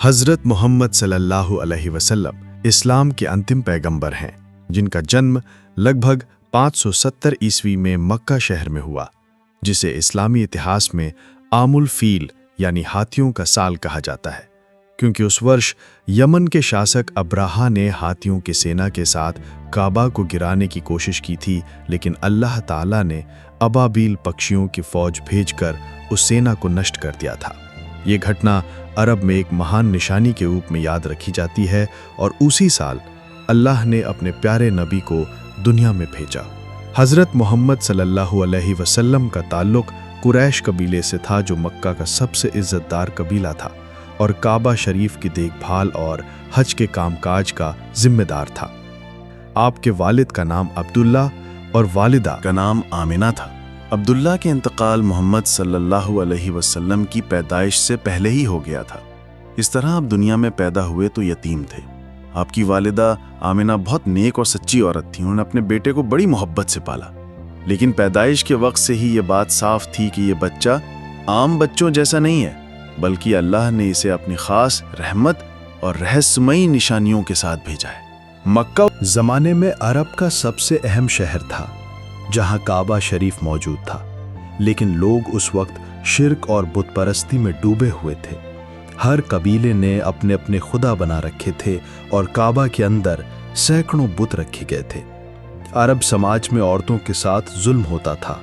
حضرت محمد صلی اللہ علیہ وسلم اسلام کے انتم پیغمبر ہیں، جن کا جنم لگ بھگ 570 عیسوی میں مکہ شہر میں ہوا، جسے اسلامی اتہاس میں عام الفیل یعنی ہاتھیوں کا سال کہا جاتا ہے، کیونکہ اس ورش یمن کے شاسک ابراہا نے ہاتھیوں کی سینا کے ساتھ کعبہ کو گرانے کی کوشش کی تھی، لیکن اللہ تعالیٰ نے ابابیل پکشیوں کی فوج بھیج کر اس سینا کو نشٹ کر دیا تھا۔ یہ گھٹنا عرب میں ایک مہان نشانی کے روپ میں یاد رکھی جاتی ہے، اور اسی سال اللہ نے اپنے پیارے نبی کو دنیا میں بھیجا۔ حضرت محمد صلی اللہ علیہ وسلم کا تعلق قریش قبیلے سے تھا، جو مکہ کا سب سے عزت دار قبیلہ تھا اور کعبہ شریف کی دیکھ بھال اور حج کے کام کاج کا ذمہ دار تھا۔ آپ کے والد کا نام عبداللہ اور والدہ کا نام آمنہ تھا۔ عبداللہ کے انتقال محمد صلی اللہ علیہ وسلم کی پیدائش سے پہلے ہی ہو گیا تھا۔ اس طرح آپ دنیا میں پیدا ہوئے تو یتیم تھے۔ آپ کی والدہ آمنہ بہت نیک اور سچی عورت تھی، انہوں نے اپنے بیٹے کو بڑی محبت سے پالا، لیکن پیدائش کے وقت سے ہی یہ بات صاف تھی کہ یہ بچہ عام بچوں جیسا نہیں ہے، بلکہ اللہ نے اسے اپنی خاص رحمت اور رہسمئی نشانیوں کے ساتھ بھیجا ہے۔ مکہ زمانے میں عرب کا سب سے اہم شہر تھا، جہاں کعبہ شریف موجود تھا، لیکن لوگ اس وقت شرک اور بت پرستی میں ڈوبے ہوئے تھے۔ ہر قبیلے نے اپنے اپنے خدا بنا رکھے تھے اور کعبہ کے اندر سینکڑوں بت رکھے گئے تھے۔ عرب سماج میں عورتوں کے ساتھ ظلم ہوتا تھا،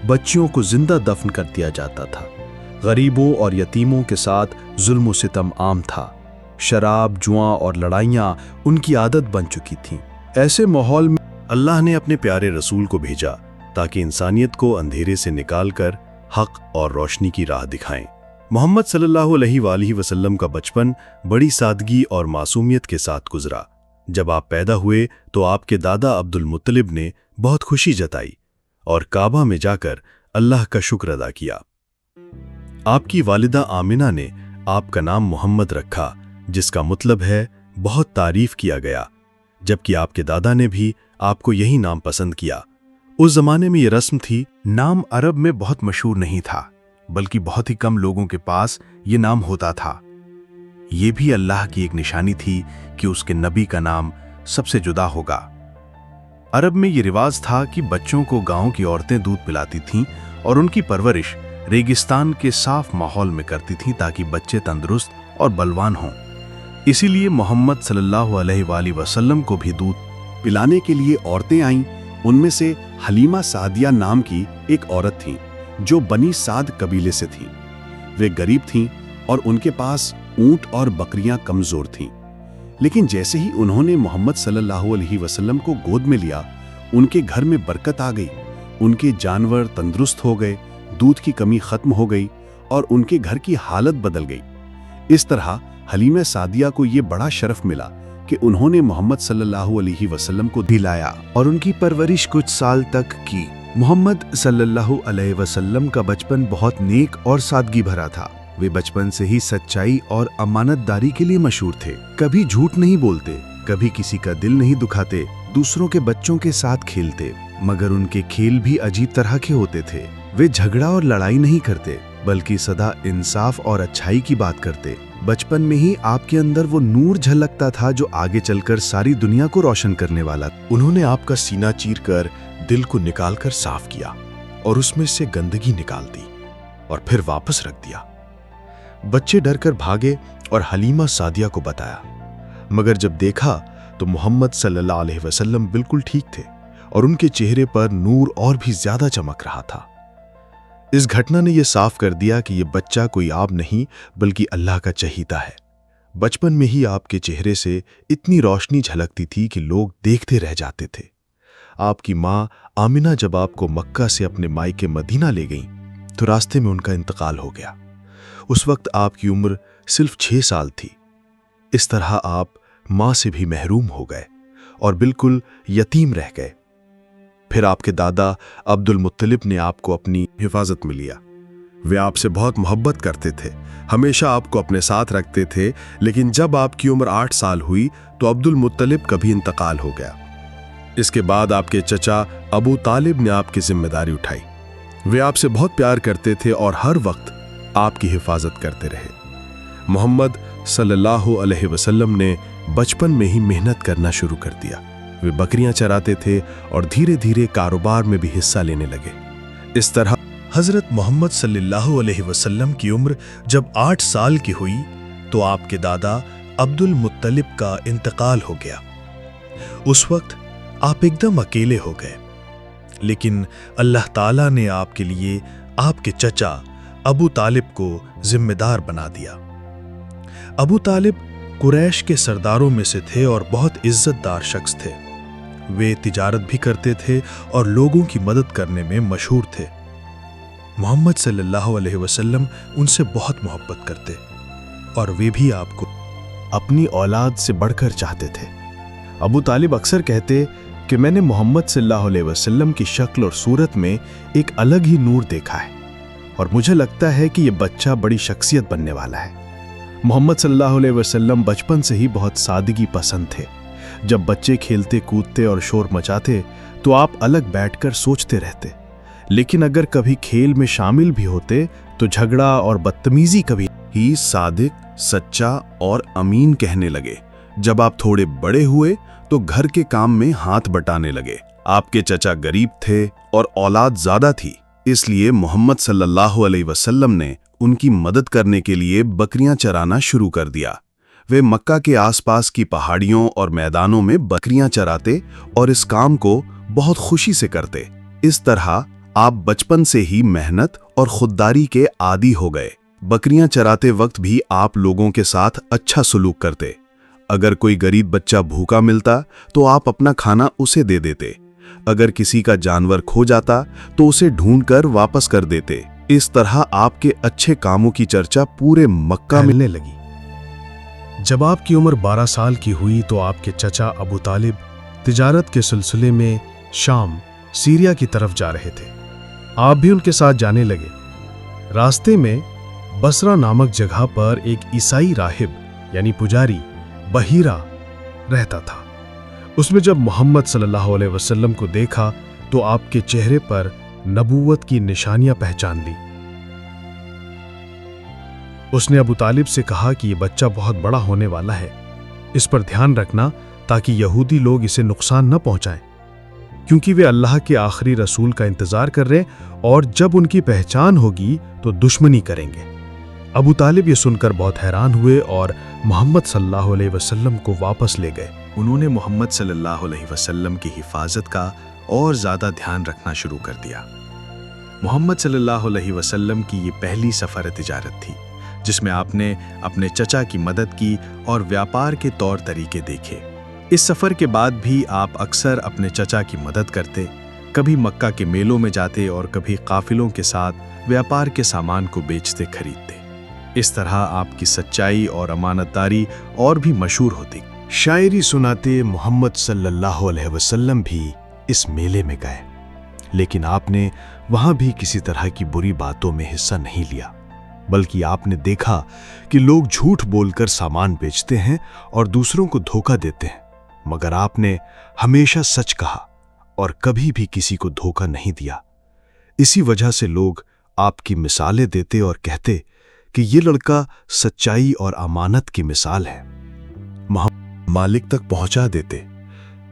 بچیوں کو زندہ دفن کر دیا جاتا تھا، غریبوں اور یتیموں کے ساتھ ظلم و ستم عام تھا، شراب، جوا اور لڑائیاں ان کی عادت بن چکی تھیں۔ ایسے ماحول میں اللہ نے اپنے پیارے رسول کو بھیجا تاکہ انسانیت کو اندھیرے سے نکال کر حق اور روشنی کی راہ دکھائیں۔ محمد صلی اللہ علیہ وآلہ وسلم کا بچپن بڑی سادگی اور معصومیت کے ساتھ گزرا۔ جب آپ پیدا ہوئے تو آپ کے دادا عبد المطلب نے بہت خوشی جتائی اور کعبہ میں جا کر اللہ کا شکر ادا کیا۔ آپ کی والدہ آمنہ نے آپ کا نام محمد رکھا، جس کا مطلب ہے بہت تعریف کیا گیا، جبکہ آپ کے دادا نے بھی آپ کو یہی نام پسند کیا۔ اس زمانے میں یہ رسم تھی۔ نام عرب میں بہت مشہور نہیں تھا، بلکہ بہت ہی کم لوگوں کے پاس یہ نام ہوتا تھا۔ یہ بھی اللہ کی ایک نشانی تھی کہ اس کے نبی کا نام سب سے جدا ہوگا۔ عرب میں یہ رواج تھا کہ بچوں کو گاؤں کی عورتیں دودھ پلاتی تھیں اور ان کی پرورش ریگستان کے صاف ماحول میں کرتی تھیں تاکہ بچے تندرست اور بلوان ہوں۔ اسی لیے محمد صلی اللہ علیہ وآلہ وسلم کو بھی دودھ پلانے کے لیے عورتیں آئیں۔ ان میں سے حلیمہ سعدیہ نام کی ایک عورت تھیں جو بنی سعد قبیلے سے تھیں۔ وہ غریب تھیں اور ان کے پاس اونٹ اور بکریاں کمزور تھیں، لیکن جیسے ہی انہوں نے محمد صلی اللہ علیہ وسلم کو گود میں لیا، ان کے گھر میں برکت آ گئی، ان کے جانور تندرست ہو گئے، دودھ کی کمی ختم ہو گئی اور ان کے گھر کی حالت بدل گئی۔ اس طرح حلیمہ سعدیہ کو یہ بڑا شرف ملا کہ انہوں نے محمد صلی اللہ علیہ وسلم کو دلایا اور ان کی پرورش کچھ سال تک کی۔ محمد صلی اللہ علیہ وسلم کا بچپن بہت نیک اور سادگی بھرا تھا۔ وہ بچپن سے ہی سچائی اور امانت داری کے لیے مشہور تھے۔ کبھی جھوٹ نہیں بولتے، کبھی کسی کا دل نہیں دکھاتے، دوسروں کے بچوں کے ساتھ کھیلتے، مگر ان کے کھیل بھی عجیب طرح کے ہوتے تھے۔ وہ جھگڑا اور لڑائی نہیں کرتے، بلکہ سدا انصاف اور اچھائی کی بات کرتے۔ بچپن میں ہی آپ کے اندر وہ نور جھلکتا تھا جو آگے چل کر ساری دنیا کو روشن کرنے والا۔ انہوں نے آپ کا سینہ چیر کر دل کو نکال کر صاف کیا اور اس میں سے گندگی نکال دی اور پھر واپس رکھ دیا۔ بچے ڈر کر بھاگے اور حلیمہ سعدیہ کو بتایا، مگر جب دیکھا تو محمد صلی اللہ علیہ وسلم بالکل ٹھیک تھے اور ان کے چہرے پر نور اور بھی زیادہ چمک رہا تھا۔ اس گھٹنا نے یہ صاف کر دیا کہ یہ بچہ کوئی آپ نہیں بلکہ اللہ کا چہیتا ہے۔ بچپن میں ہی آپ کے چہرے سے اتنی روشنی جھلکتی تھی کہ لوگ دیکھتے رہ جاتے تھے۔ آپ کی ماں آمنہ جب آپ کو مکہ سے اپنے مائکے مدینہ لے گئیں تو راستے میں ان کا انتقال ہو گیا۔ اس وقت آپ کی عمر صرف 6 سال تھی۔ اس طرح آپ ماں سے بھی محروم ہو گئے اور بالکل یتیم رہ گئے۔ پھر آپ کے دادا عبد المطلب نے آپ کو اپنی حفاظت میں لیا۔ وہ آپ سے بہت محبت کرتے تھے، ہمیشہ آپ کو اپنے ساتھ رکھتے تھے، لیکن جب آپ کی عمر 8 سال ہوئی تو عبد المطلب کا بھی انتقال ہو گیا۔ اس کے بعد آپ کے چچا ابو طالب نے آپ کی ذمہ داری اٹھائی۔ وہ آپ سے بہت پیار کرتے تھے اور ہر وقت آپ کی حفاظت کرتے رہے۔ محمد सल्लल्लाहु अलैहि वसल्लम ने बचपन में ही मेहनत करना शुरू कर दिया। वे बकरियां चराते थे और धीरे धीरे कारोबार में भी हिस्सा लेने लगे। इस तरह हजरत मोहम्मद सल्लल्लाहु अलैहि वसल्लम की उम्र जब 8 साल की हुई तो आपके दादा अब्दुल मुत्तलिब का इंतकाल हो गया। उस वक्त आप एकदम अकेले हो गए, लेकिन अल्लाह ताला ने आपके लिए आपके चचा अबू तालिब को जिम्मेदार बना दिया। अबू तालिब कुरैश के सरदारों में से थे और बहुत इज्जतदार शख्स थे। वे तिजारत भी करते थे और लोगों की मदद करने में मशहूर थे। मोहम्मद सल्लल्लाहु अलैहि वसल्लम उनसे बहुत मोहब्बत करते और वे भी आपको अपनी औलाद से बढ़कर चाहते थे। अबू तालिब अक्सर कहते कि मैंने मोहम्मद सल्लल्लाहु अलैहि वसल्लम की शक्ल और सूरत में एक अलग ही नूर देखा है और मुझे लगता है कि यह बच्चा बड़ी शख्सियत बनने वाला है। मोहम्मद सल्लल्लाहु अलैहि वसल्लम बचपन से ही बहुत सादगी पसंद थे। जब बच्चे खेलते कूदते और शोर मचाते तो आप अलग बैठकर सोचते रहते, लेकिन अगर कभी खेल में शामिल भी होते तो झगड़ा और बदतमीजी कभी ही सादिक, सच्चा और अमीन कहने लगे। जब आप थोड़े बड़े हुए तो घर के काम में हाथ बटाने लगे। आपके चचा गरीब थे और औलाद ज्यादा थी, इसलिए मोहम्मद सल्लल्लाहु अलैहि वसल्लम ने उनकी मदद करने के लिए बकरियां चराना शुरू कर दिया। वे मक्का के आसपास की पहाड़ियों और मैदानों में बकरियां चराते और इस काम को बहुत खुशी से करते। इस तरह आप बचपन से ही मेहनत और खुददारी के आदी हो गए। बकरियां चराते वक्त भी आप लोगों के साथ अच्छा सलूक करते। अगर कोई गरीब बच्चा भूखा मिलता तो आप अपना खाना उसे दे देते। अगर किसी का जानवर खो जाता तो उसे ढूंढकर वापस कर देते। इस तरह आपके अच्छे कामों की चर्चा पूरे मक्का में मिलने लगी। जब आपकी उम्र 12 साल की हुई तो आपके चचा अबू तालिब तिजारत के सिलसिले में शाम, सीरिया की तरफ जा रहे थे। आप भी उनके साथ जाने लगे। रास्ते में बसरा नामक जगह पर एक ईसाई राहिब यानी पुजारी बहीरा रहता था। उसमें जब मोहम्मद सल्लल्लाहु अलैहि वसल्लम को देखा तो आपके चेहरे पर नबूवत की निशानियां पहचान ली। उसने अबू तालिब से कहा कि यह बच्चा बहुत बड़ा होने वाला है, इस पर ध्यान रखना ताकि यहूदी लोग इसे नुकसान न पहुंचाएं, क्योंकि वे अल्लाह के आखिरी रसूल का इंतजार कर रहे और जब उनकी पहचान होगी तो दुश्मनी करेंगे। अबू तालिब ये सुनकर बहुत हैरान हुए और मोहम्मद सल्लल्लाहु अलैहि वसल्लम को वापस ले गए। उन्होंने मोहम्मद सल्लल्लाहु अलैहि वसल्लम की हिफाजत का और ज़्यादा ध्यान रखना शुरू कर दिया। मोहम्मद सल्लल्लाहु अलैहि वसल्लम की ये पहली सफ़र तिजारत थी जिसमें आपने अपने चचा की मदद की और व्यापार के तौर तरीके देखे। इस सफ़र के बाद भी आप अक्सर अपने चचा की मदद करते, कभी मक्का के मेलों में जाते और कभी काफिलों के साथ व्यापार के सामान को बेचते खरीदते। इस तरह आपकी सच्चाई और अमानतदारी और भी मशहूर होती। शायरी सुनाते मोहम्मद सल्लल्लाहु अलैहि वसल्लम भी इस मेले में गए, लेकिन आपने वहां भी किसी तरह की बुरी बातों में हिस्सा नहीं लिया, बल्कि आपने देखा कि लोग झूठ बोलकर सामान बेचते हैं और दूसरों को धोखा देते हैं, मगर आपने हमेशा सच कहा और कभी भी किसी को धोखा नहीं दिया। इसी वजह से लोग आपकी मिसालें देते और कहते कि ये लड़का सच्चाई और अमानत की मिसाल है। मालिक तक पहुंचा देते,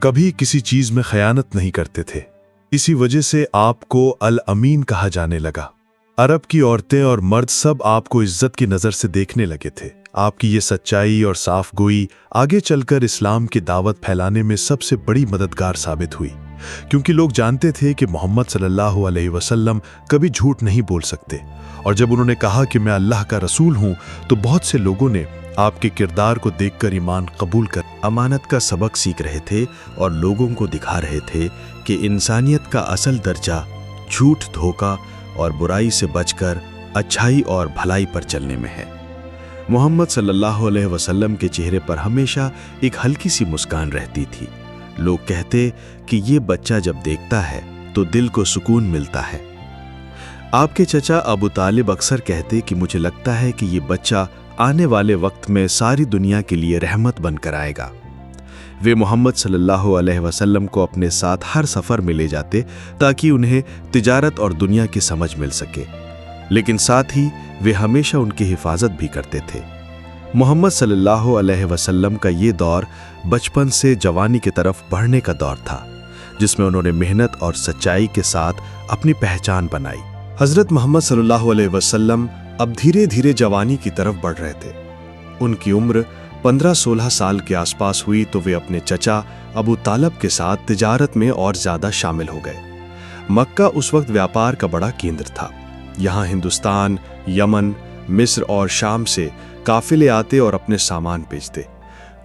कभी किसी चीज में खयानत नहीं करते थे। इसी वजह से आपको अल अमीन कहा जाने लगा। अरब की औरतें और मर्द सब आपको इज्जत की नजर से देखने लगे थे। आपकी ये सच्चाई और साफ गोई आगे चलकर इस्लाम की दावत फैलाने में सबसे बड़ी मददगार साबित हुई, क्योंकि लोग जानते थे कि मोहम्मद सल्लल्लाहु अलैहि वसल्लम कभी झूठ नहीं बोल सकते। और जब उन्होंने कहा कि मैं अल्लाह का रसूल हूं तो बहुत से लोगों ने आपके किरदार को देखकर ईमान कबूल कर अमानत का सबक सीख रहे थे और लोगों को दिखा रहे थे कि इंसानियत का असल दर्जा झूठ, धोखा और बुराई से बचकर अच्छाई और भलाई पर चलने में है। मोहम्मद सल्लल्लाहु अलैहि वसल्लम के चेहरे पर हमेशा एक हल्की सी मुस्कान रहती थी। लोग कहते कि ये बच्चा जब देखता है तो दिल को सुकून मिलता है। आपके चचा अबू तालिब अक्सर कहते कि मुझे लगता है कि ये बच्चा आने वाले वक्त में सारी दुनिया के लिए रहमत बनकर आएगा। वे मोहम्मद सल्लल्लाहु अलैहि वसल्लम को अपने साथ हर सफ़र में ले जाते ताकि उन्हें तिजारत और दुनिया की समझ मिल सके, लेकिन साथ ही वे हमेशा उनकी हिफाजत भी करते थे। मोहम्मद सल्लल्लाहु अलैहि वसल्लम का ये दौर बचपन से जवानी की तरफ बढ़ने का दौर था, जिसमें उन्होंने मेहनत और सच्चाई के साथ अपनी पहचान बनाई। हज़रत मोहम्मद सल्लल्लाहु अलैहि वसल्लम अब धीरे धीरे जवानी की तरफ बढ़ रहे थे। उनकी उम्र 15-16 साल के आसपास हुई तो वे अपने चचा अबू तालब के साथ तिजारत में और ज़्यादा शामिल हो गए। मक्का उस वक्त व्यापार का बड़ा केंद्र था। यहाँ हिंदुस्तान, यमन, मिस्र और शाम से काफिले आते और अपने सामान बेचते।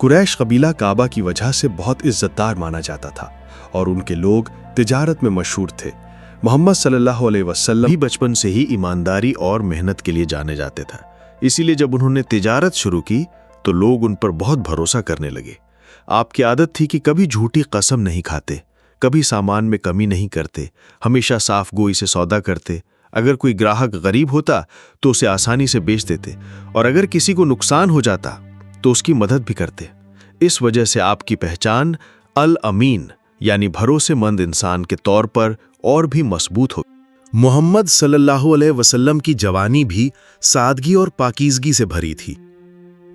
कुरैश कबीला काबा की वजह से बहुत इज्जतदार माना जाता था और उनके लोग तिजारत में मशहूर थे। मोहम्मद सल्लल्लाहु अलैहि वसल्लम भी बचपन से ही ईमानदारी और मेहनत के लिए जाने जाते थे। इसीलिए जब उन्होंने तिजारत शुरू की तो लोग उन पर बहुत भरोसा करने लगे। आपकी आदत थी कि कभी झूठी कसम नहीं खाते, कभी सामान में कमी नहीं करते, हमेशा साफ गोई से सौदा करते। अगर कोई ग्राहक गरीब होता तो उसे आसानी से बेच देते और अगर किसी को नुकसान हो जाता तो उसकी मदद भी करते। इस वजह से आपकी पहचान अल अमीन यानी भरोसेमंद इंसान के तौर पर और भी मजबूत हो। मोहम्मद सल्लल्लाहु अलैहि वसल्लम की जवानी भी सादगी और पाकीज़गी से भरी थी।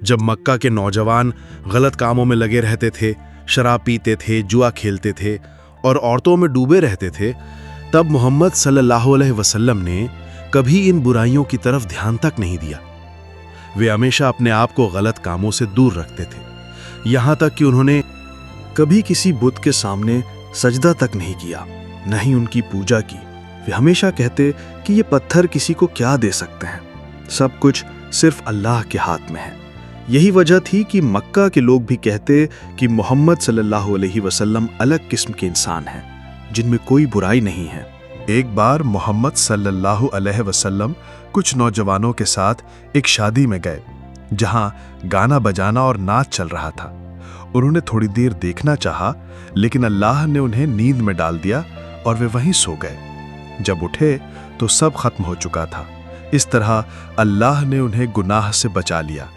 जब मक्का के नौजवान गलत कामों में लगे रहते थे, शराब पीते थे, जुआ खेलते थे और औरतों में डूबे रहते थे, तब मोहम्मद सल्लल्लाहु अलैहि वसल्लम ने कभी इन बुराइयों की तरफ ध्यान तक नहीं दिया। वे हमेशा अपने आप को गलत कामों से दूर रखते थे। यहाँ तक कि उन्होंने कभी किसी बुत के सामने सजदा तक नहीं किया, न ही उनकी पूजा की। वे हमेशा कहते कि ये पत्थर किसी को क्या दे सकते हैं, सब कुछ सिर्फ अल्लाह के हाथ में है। यही वजह थी कि मक्का के लोग भी कहते कि मोहम्मद सल्लल्लाहु अलैहि वसल्लम अलग किस्म के इंसान हैं, जिनमें कोई बुराई नहीं है। एक बार मोहम्मद सल्लल्लाहु अलैहि वसल्लम कुछ नौजवानों के साथ एक शादी में गए, जहां गाना बजाना और नाच चल रहा था। उन्होंने थोड़ी देर देखना चाहा, लेकिन अल्लाह ने उन्हें नींद में डाल दिया और वे वहीं सो गए। जब उठे तो सब खत्म हो चुका था। इस तरह अल्लाह ने उन्हें गुनाह से बचा लिया।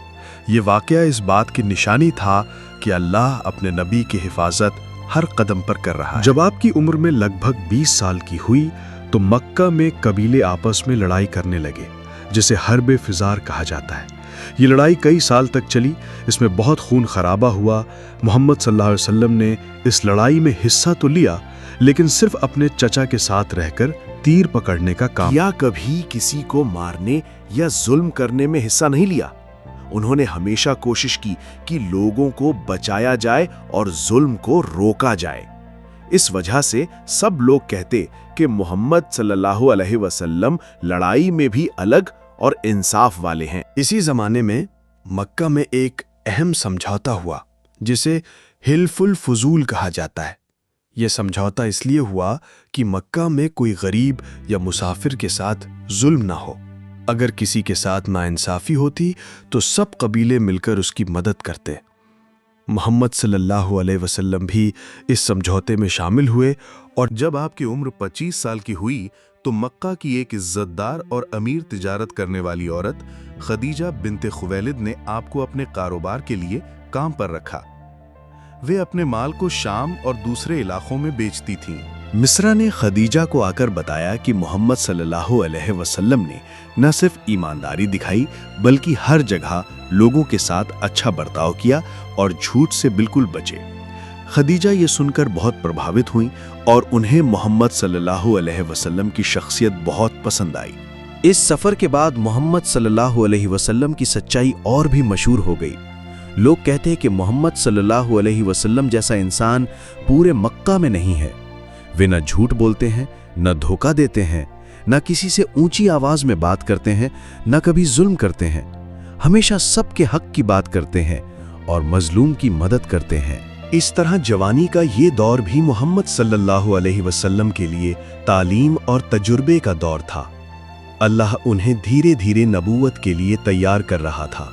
ये वाकया इस बात की निशानी था कि अल्लाह अपने नबी की हिफाजत हर कदम पर कर रहा है। जब आपकी उम्र में लगभग 20 साल की हुई तो मक्का में कबीले आपस में लड़ाई करने लगे, जिसे हर्ब फिजार कहा जाता है। ये लड़ाई कई साल तक चली, इसमें बहुत खून खराबा हुआ। मोहम्मद सल्लल्लाहु अलैहि वसल्लम ने इस लड़ाई में हिस्सा तो लिया, लेकिन सिर्फ अपने चचा के साथ रहकर तीर पकड़ने का काम। या कभी किसी को मारने या जुल्म करने में हिस्सा नहीं लिया। उन्होंने हमेशा कोशिश की कि लोगों को बचाया जाए और जुल्म को रोका जाए। इस वजह से सब लोग कहते कि मोहम्मद सल्लल्लाहु अलैहि वसल्लम लड़ाई में भी अलग और इंसाफ वाले हैं। इसी जमाने में मक्का में एक अहम समझौता हुआ, जिसे हिल्फुल फुजूल कहा जाता है। यह समझौता इसलिए हुआ कि मक्का में कोई गरीब या मुसाफिर के साथ जुल्म ना हो। अगर किसी के साथ नाइंसाफी होती तो सब कबीले मिलकर उसकी मदद करते। मोहम्मद सल्लल्लाहु अलैहि वसल्लम भी इस समझौते में शामिल हुए और जब आपकी उम्र 25 साल की हुई तो मक्का की एक इज्जतदार और अमीर तिजारत करने वाली औरत खदीजा बिन्ते खुवैलिद ने आपको अपने कारोबार के लिए काम पर रखा। वे अपने माल को शाम और दूसरे इलाकों में बेचती थीं। मिस्रा ने खदीजा को आकर बताया कि मोहम्मद सल्लल्लाहु अलैहि वसल्लम ने न सिर्फ ईमानदारी दिखाई, बल्कि हर जगह लोगों के साथ अच्छा बर्ताव किया और झूठ से बिल्कुल बचे। खदीजा ये सुनकर बहुत प्रभावित हुई और उन्हें मोहम्मद सल्लल्लाहु अलैहि वसल्लम की शख्सियत बहुत पसंद आई। इस सफ़र के बाद मोहम्मद सल्लल्लाहु अलैहि वसल्लम की सच्चाई और भी मशहूर हो गई। लोग कहते हैं कि मोहम्मद सल्लल्लाहु अलैहि वसल्लम जैसा इंसान पूरे मक्का में नहीं है। वे न झूठ बोलते हैं, न धोखा देते हैं, न किसी से ऊंची आवाज में बात करते हैं, न कभी जुल्म करते हैं। हमेशा सबके हक की बात करते हैं और मजलूम की मदद करते हैं। इस तरह जवानी का ये दौर भी मोहम्मद सल्लल्लाहु अलैहि वसल्लम के लिए तालीम और तजुर्बे का दौर था। अल्लाह उन्हें धीरे धीरे नबूवत के लिए तैयार कर रहा था।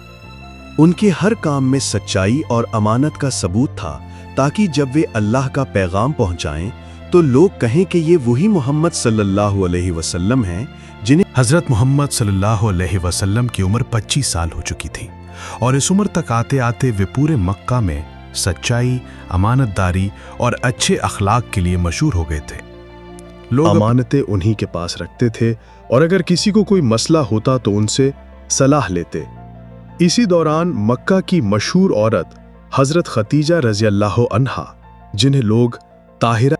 उनके हर काम में सच्चाई और अमानत का सबूत था, ताकि जब वे अल्लाह का पैगाम पहुंचाएं तो लोग कहें कि ये वही मोहम्मद सल्लल्लाहु अलैहि वसल्लम हैं जिन्हें। हजरत मोहम्मद सल्लल्लाहु अलैहि वसल्लम की उम्र 25 साल हो चुकी थी और इस उम्र तक आते आते वे पूरे मक्का में सच्चाई, अमानतदारी और अच्छे अखलाक के लिए मशहूर हो गए थे। लोग अमानतें उन्हीं के पास रखते थे और अगर किसी को कोई मसला होता तो उनसे सलाह लेते। इसी दौरान मक्का की मशहूर औरत हजरत खतीजा रजी अल्लाह अन्हा, जिन्हें लोग ताहिरा